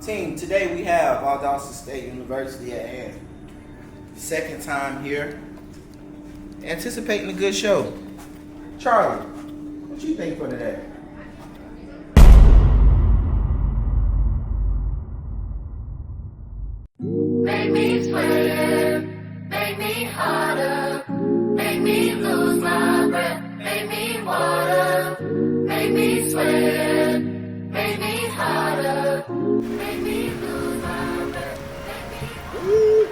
Team, today we have Valdosta State University at hand. Second time here. Anticipating a good show. Charlie, what you think for today? Make me sweat, make me harder, make me lose my breath, make me water, make me sweat, make me harder, make me lose my breath, make me Woo.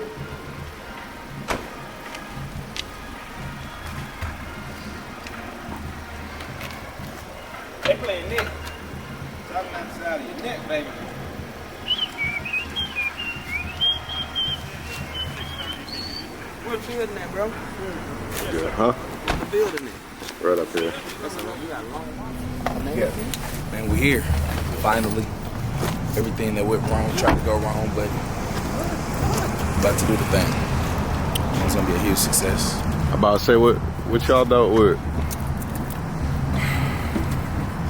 They playing Nick. Talking outside of your neck, baby. Where the building at, bro? Yeah, huh? Where's the building at? Right up here. You got a long one. Yeah. Man, we're here. Finally. Everything that went wrong tried to go wrong, but about to do the thing. It's gonna be a huge success. I'm about to say what y'all dealt with.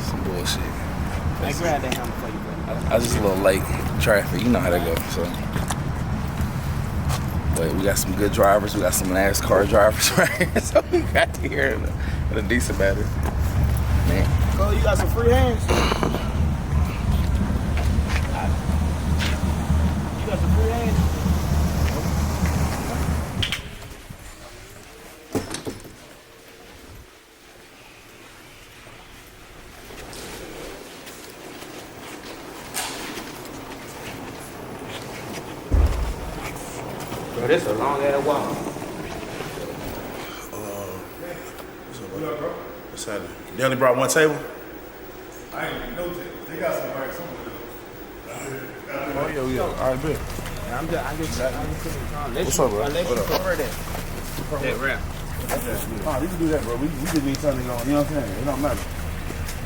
Some bullshit. I grabbed that helmet for you, buddy. I was just a little late. Traffic, you know how that goes. So, but we got some good drivers. We got some NASCAR drivers right here, so we got to hear a decent battle. Man, Cole, you got some free hands? You got some free hands? Bro, this a long ass walk. What's happening? They only brought one table? I ain't even know that. They got some right somewhere. Oh, yeah. All right, bet. I'm just What's up, bro? Unless you prefer that. That rap. Oh, you can do that, bro. We just need something going, you know what I'm saying? It don't matter.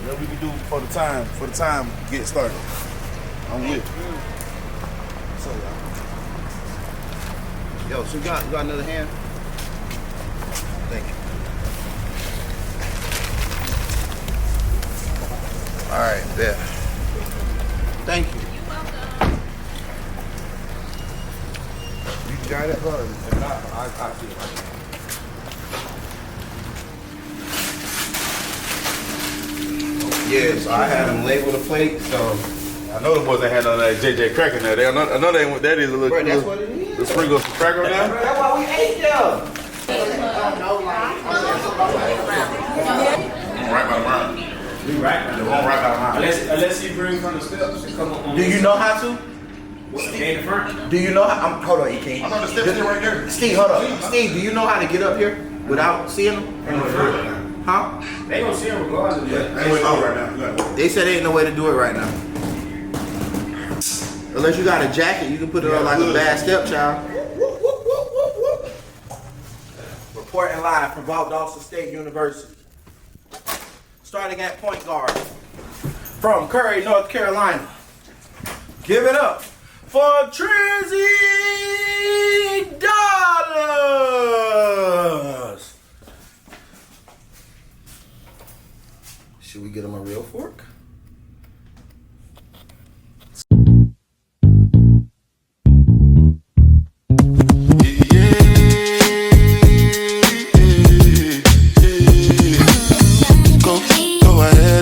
Whatever we can do for the time, get started. I'm with it. So, yo, so you got another hand? Thank you. All right, there. Thank you. You got it, bro? If not, I see it right now. Yeah, so I had them label the plate, so. I know the boys that had none of that JJ crack in there. I know that is a little. Bro, that's what it is. The sprinkle some cracker on there. That's why we ate them. Right by the line. We right now. The one right by the line. Unless he brings from the steps and come on. Do you know how to? What's the in the front? Do you know how? Hold on, EK. I know the steps are right there. Steve, hold on. Steve, do you know how to get up here without seeing them? In the front. Huh? They gonna see him regardless. Yeah, I ain't waiting on right now. You got it. They said there ain't no way to do it right now. Unless you got a jacket, you can put it on like a bad stepchild. Reporting live from Valdosta State University. Starting at point guard from Curry, North Carolina. Give it up for Trizzy Dollars. Should we get him a real fork?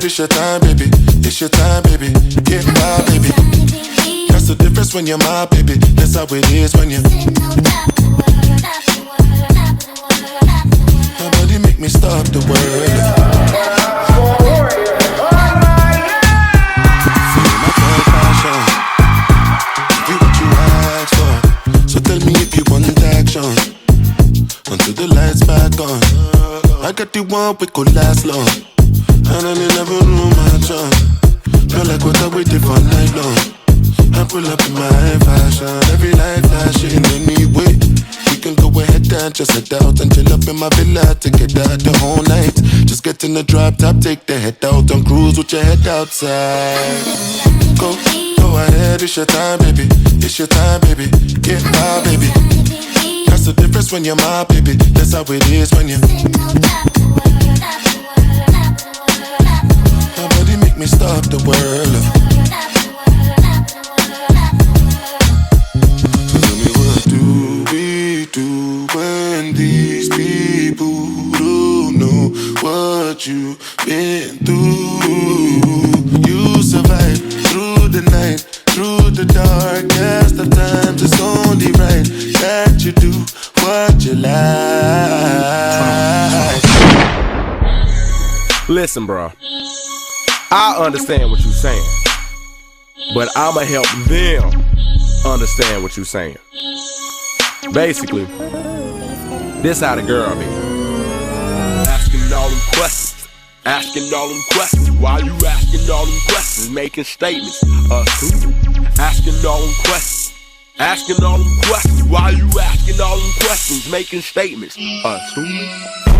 It's your time, baby. It's your time, baby. Get my baby. That's the difference when you're my baby. That's how it is when you. Nobody make me stop the world. Feel my compassion. Be what you ask for. So tell me if you want action. Until the lights back on. I got the one we could last long. And I never knew my chance. Feel like what I waited for night long. I pull up in my fashion. Every light flashing anyway. We can go ahead and just head out and chill up in my villa together the whole night. Just get in the drop top, take the head out and cruise with your head outside. Go ahead, it's your time, baby. It's your time, baby. Get my baby. That's the difference when you're my baby. That's how it is when you. Nobody make me stop the world. what you've been through. You survived through the night, through the darkest of times. It's only right that you do what you like. Listen, bro. I understand what you're saying, but I'ma help them understand what you're saying. Basically, this how the girl be. Asking all them questions, asking all them questions. Why you asking all them questions? Making statements, assuming. Asking all them questions, asking all them questions. Why you asking all them questions? Making statements, assuming.